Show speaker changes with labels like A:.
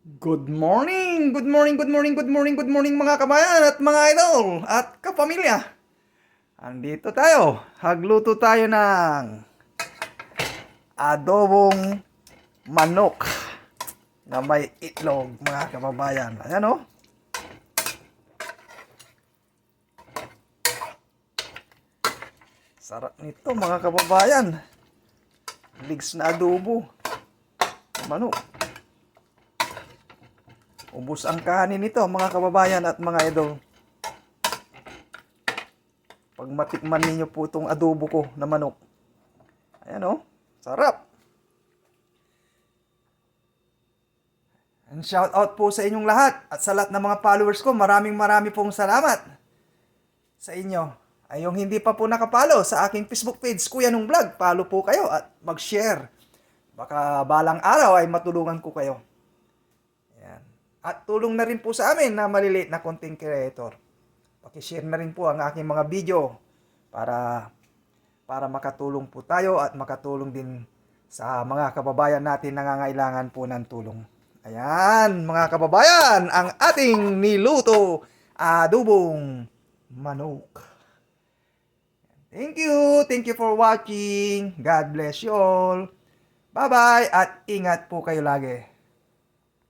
A: Good morning! Good morning, good morning, good morning, good morning mga kabayan at mga idol at kapamilya. Andito tayo. Hagluto tayo ng adobong manok na may itlog mga kababayan. Ayan o. Sarap nito mga kababayan. Ligs na adobo. Manok. Ubus ang kanin nito mga kababayan at mga idol. Pag matikman ninyo po itong adobo ko na manok. Ayan o, sarap. And shout out po sa inyong lahat at sa lahat ng mga followers ko. Maraming pong salamat sa inyo. Ay yung hindi pa po nakapalo sa aking Facebook page, Kuya Nung Vlog, follow po kayo at mag-share. Baka balang araw ay matulungan ko kayo. Ayan. At tulong na rin po sa amin na maliliit na content creator. Paki-share na rin po ang aking mga video para makatulong po tayo at makatulong din sa mga kababayan natin na nangangailangan po ng tulong. Ayan, mga kababayan, ang ating niluto, adobong manok. Thank you for watching. God bless you all. Bye-bye at ingat po kayo lagi.